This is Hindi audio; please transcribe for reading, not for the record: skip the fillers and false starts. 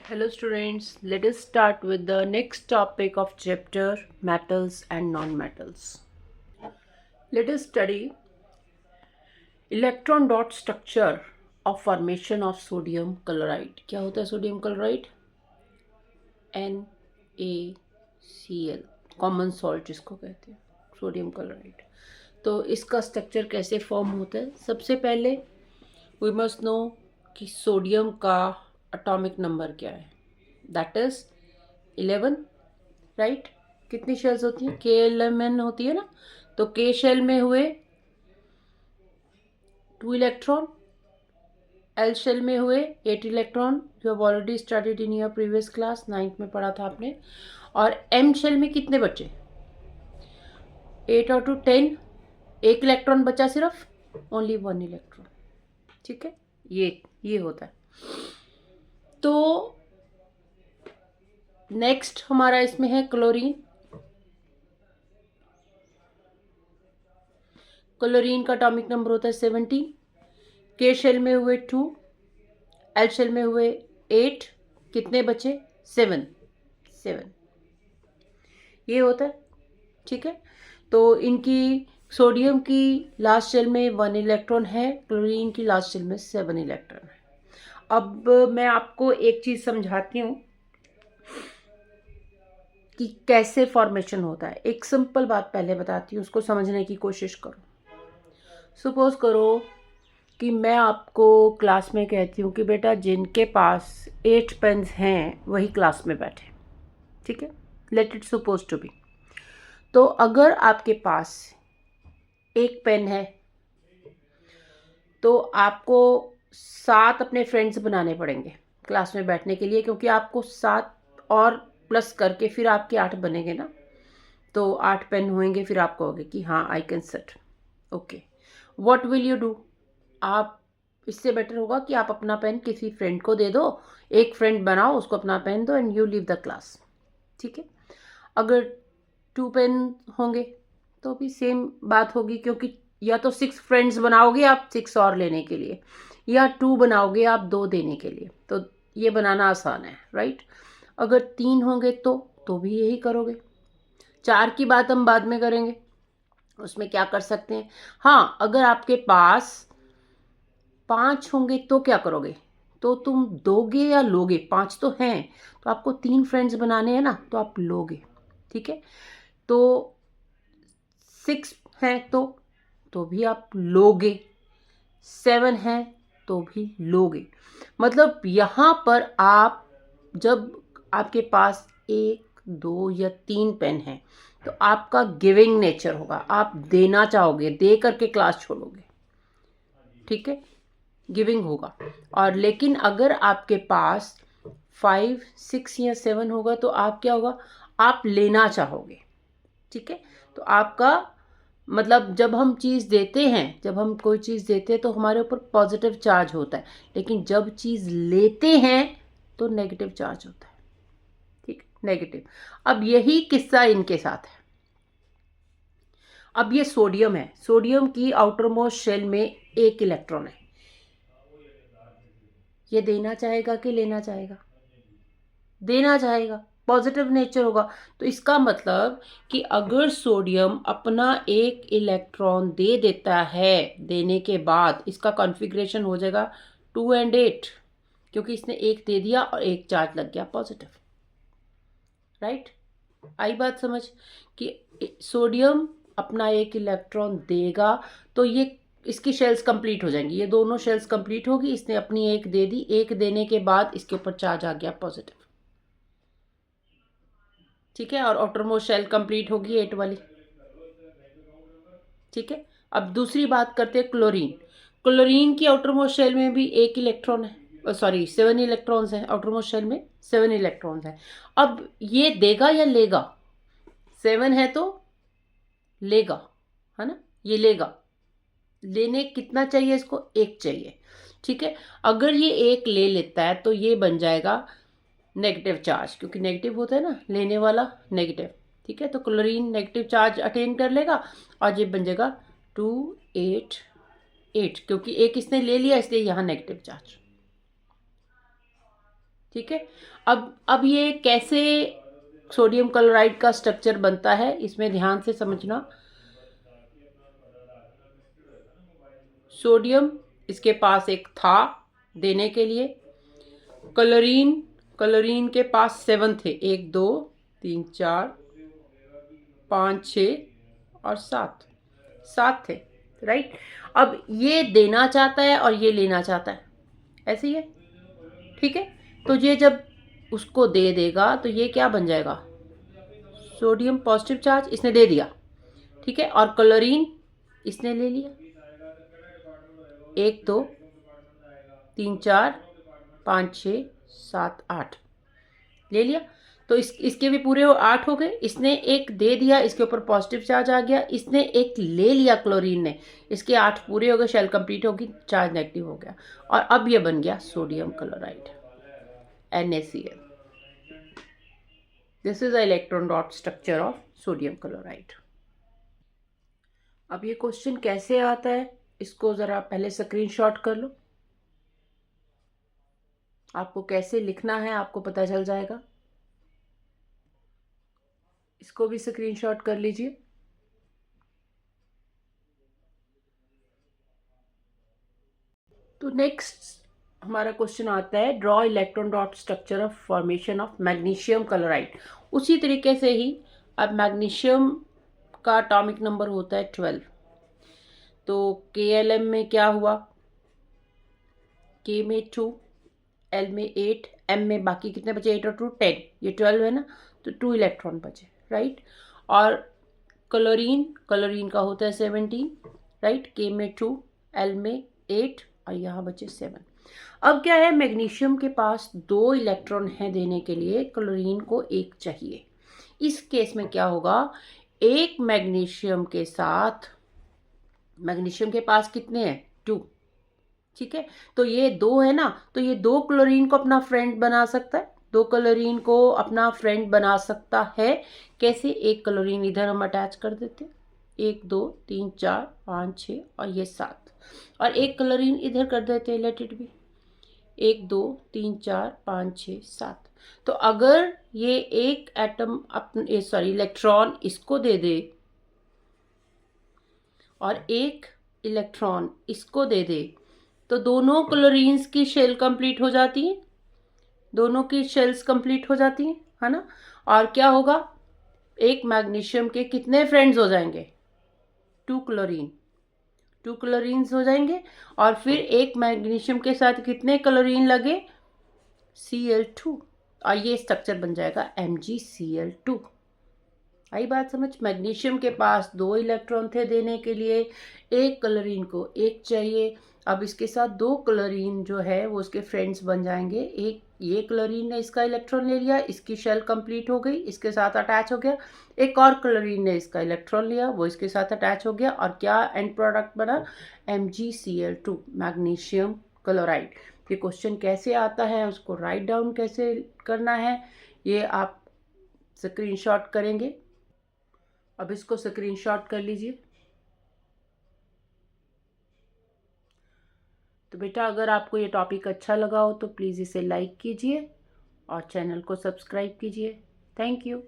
Hello students, let us start with the next topic of chapter metals and non-metals. Let us study electron dot structure of formation of sodium chloride. क्या होता है sodium chloride? NaCl, common salt जिसको कहते हैं सोडियम क्लोराइड। तो इसका स्ट्रक्चर कैसे फॉर्म होता है? सबसे पहले वी मस्ट नो कि सोडियम का एटॉमिक नंबर क्या है। That is 11, right. कितनी शेल्स होती हैं? K11 होती है ना। तो K शेल में हुए 2 इलेक्ट्रॉन, L शेल में हुए 8 electron. You have already studied in your previous class, 9th में पढ़ा था आपने। और M शेल में कितने बचे? 8 और 2 10, एक इलेक्ट्रॉन बचा सिर्फ, ओनली 1 इलेक्ट्रॉन। ठीक है, ये होता है। तो नेक्स्ट हमारा इसमें है क्लोरीन। क्लोरीन का एटॉमिक नंबर होता है 17। K शेल में हुए 2, L शेल में हुए 8, कितने बचे? 7। ये होता है। ठीक है, तो इनकी सोडियम की लास्ट शेल में 1 इलेक्ट्रॉन है, क्लोरीन की लास्ट शेल में 7 इलेक्ट्रॉन है। अब मैं आपको एक चीज़ समझाती हूँ कि कैसे फॉर्मेशन होता है। एक सिंपल बात पहले बताती हूँ, उसको समझने की कोशिश करो। सपोज करो कि मैं आपको क्लास में कहती हूँ कि बेटा जिनके पास 8 पेन्स हैं वही क्लास में बैठे। ठीक है, let it suppose to be. तो अगर आपके पास एक पेन है तो आपको 7 अपने फ्रेंड्स बनाने पड़ेंगे क्लास में बैठने के लिए, क्योंकि आपको 7 और प्लस करके फिर आपके 8 बनेंगे ना। तो 8 पेन होंगे, फिर आप कहोगे कि हाँ I can set. Okay, what will you do? आप, इससे बेटर होगा कि आप अपना पेन किसी फ्रेंड को दे दो, एक फ्रेंड बनाओ, उसको अपना पेन दो and you leave the class. ठीक है, अगर 2 पेन होंगे तो भी सेम बात होगी, क्योंकि या तो 6 फ्रेंड्स बनाओगे आप 6 और लेने के लिए, या 2 बनाओगे आप 2 देने के लिए। तो ये बनाना आसान है, राइट। अगर 3 होंगे तो भी यही करोगे। 4 की बात हम बाद में करेंगे, उसमें क्या कर सकते हैं। हाँ, अगर आपके पास 5 होंगे तो क्या करोगे? तो तुम दोगे या लोगे? 5 तो हैं, तो आपको 3 फ्रेंड्स बनाने हैं ना, तो आप लोगे। ठीक है, तो 6 हैं तो भी आप लोगे, 7 हैं तो भी लोगे। मतलब यहाँ पर आप, जब आपके पास 1 2 या 3 पेन हैं तो आपका गिविंग नेचर होगा, आप देना चाहोगे, दे करके क्लास छोड़ोगे। ठीक है, गिविंग होगा। और लेकिन अगर आपके पास 5 6 या 7 होगा तो आप क्या होगा? आप लेना चाहोगे। ठीक है, तो आपका मतलब जब हम चीज़ देते हैं, जब हम कोई चीज़ देते हैं तो हमारे ऊपर पॉजिटिव चार्ज होता है, लेकिन जब चीज़ लेते हैं तो नेगेटिव चार्ज होता है। ठीक, नेगेटिव। अब यही किस्सा इनके साथ है। अब ये सोडियम है, सोडियम की आउटर मोस्ट शेल में 1 इलेक्ट्रॉन है। ये देना चाहेगा कि लेना चाहेगा? देना चाहेगा, पॉजिटिव नेचर होगा। तो इसका मतलब कि अगर सोडियम अपना 1 इलेक्ट्रॉन दे देता है, देने के बाद इसका कॉन्फ़िगरेशन हो जाएगा 2 and 8, क्योंकि इसने 1 दे दिया और 1 चार्ज लग गया पॉजिटिव। राइट, आई बात समझ कि सोडियम अपना 1 इलेक्ट्रॉन देगा तो ये, इसकी शेल्स कंप्लीट हो जाएंगी, ये दोनों शेल्स कंप्लीट होगी। इसने अपनी 1 दे दी, 1 देने के बाद इसके ऊपर चार्ज आ गया पॉजिटिव। ठीक है, और आउटरमोस्ट शेल कंप्लीट होगी 8 वाली। ठीक है, अब दूसरी बात करते हैं क्लोरीन। क्लोरीन की आउटरमोस्ट शेल में भी 1 इलेक्ट्रॉन है, सॉरी 7 इलेक्ट्रॉन्स हैं। आउटरमोस्ट शेल में 7 इलेक्ट्रॉन्स हैं। अब ये देगा या लेगा? 7 है तो लेगा, है ना, ये लेगा। लेने कितना चाहिए इसको? 1 चाहिए। ठीक है, अगर ये 1 ले लेता है तो ये बन जाएगा नेगेटिव चार्ज, क्योंकि नेगेटिव होता है ना, लेने वाला नेगेटिव। ठीक है, तो क्लोरीन नेगेटिव चार्ज अटेन कर लेगा और ये बन जाएगा 2 8 8, क्योंकि 1 इसने ले लिया इसलिए यहाँ नेगेटिव चार्ज। ठीक है। अब ये कैसे सोडियम क्लोराइड का स्ट्रक्चर बनता है, इसमें ध्यान से समझना। सोडियम इसके पास एक था देने के लिए, क्लोरीन के पास 7 थे, 1 2 3 4 5 6 और 7 थे, राइट। अब ये देना चाहता है और ये लेना चाहता है, ऐसे ही है, ठीक है। तो ये जब उसको दे देगा तो ये क्या बन जाएगा, सोडियम पॉजिटिव चार्ज इसने दे दिया, ठीक है। और क्लोरीन इसने ले लिया, 1 2 3 4 5 6 7 8 ले लिया। तो इसके भी पूरे 8 हो गए। इसने एक दे दिया, इसके ऊपर पॉजिटिव चार्ज आ गया, इसने एक ले लिया क्लोरीन ने, इसके 8 पूरे हो गए, शेल कंप्लीट होगी, चार्ज नेगेटिव हो गया। और अब ये बन गया sodium chloride, NaCl। This is the electron dot structure of sodium chloride. अब ये क्वेश्चन कैसे आता है, इसको जरा पहले स्क्रीनशॉट कर लो। आपको कैसे लिखना है आपको पता चल जाएगा, इसको भी स्क्रीनशॉट कर लीजिए। तो नेक्स्ट हमारा क्वेश्चन आता है, draw electron dot structure of formation of magnesium chloride. उसी तरीके से ही अब मैग्नीशियम का एटॉमिक नंबर होता है 12। तो KLM में क्या हुआ, K में 2, L में 8, M में बाकी कितने बचे, 8 और 2 10, ये 12 है ना, तो 2 इलेक्ट्रॉन बचे, राइट। और क्लोरीन का होता है 17, राइट। K में 2, L में 8 और यहाँ बचे 7। अब क्या है, मैग्नीशियम के पास 2 इलेक्ट्रॉन हैं देने के लिए, क्लोरीन को 1 चाहिए। इस केस में क्या होगा, एक मैग्नीशियम के पास कितने हैं, 2, ठीक है। तो ये 2 है ना, तो ये 2 क्लोरीन को अपना फ्रेंड बना सकता है, 2 क्लोरीन को अपना फ्रेंड बना सकता है। कैसे, एक क्लोरीन इधर हम अटैच कर देते, 1 2 3 4 5 6 और ये 7, और एक क्लोरीन इधर कर देते हैं, लेट इट बी 1 2 3 4 5 6 7। तो अगर ये एक एटम इलेक्ट्रॉन इसको दे दे और एक इलेक्ट्रॉन इसको दे दे, तो दोनों क्लोरीन्स की शेल कंप्लीट हो जाती है, दोनों की शेल्स कंप्लीट हो जाती हैं, है ना। और क्या होगा, एक मैग्नीशियम के कितने फ्रेंड्स हो जाएंगे, 2 क्लोरीन्स हो जाएंगे। और फिर एक मैग्नीशियम के साथ कितने क्लोरीन लगे, Cl2, और ये स्ट्रक्चर बन जाएगा MgCl2। आई बात समझ। मैग्नीशियम के पास 2 इलेक्ट्रॉन थे देने के लिए, एक क्लोरीन को 1 चाहिए। अब इसके साथ 2 क्लोरीन जो है वो उसके फ्रेंड्स बन जाएंगे। एक ये क्लोरीन ने इसका इलेक्ट्रॉन ले लिया, इसकी शेल कंप्लीट हो गई, इसके साथ अटैच हो गया। एक और क्लोरीन ने इसका इलेक्ट्रॉन लिया, वो इसके साथ अटैच हो गया, और क्या एंड प्रोडक्ट बना, MgCl2, मैग्नीशियम क्लोराइड। ये क्वेश्चन कैसे आता है, उसको राइट डाउन कैसे करना है, ये आप स्क्रीनशॉट करेंगे। अब इसको स्क्रीनशॉट कर लीजिए। तो बेटा अगर आपको ये टॉपिक अच्छा लगा हो तो प्लीज़ इसे लाइक कीजिए और चैनल को सब्सक्राइब कीजिए। Thank you.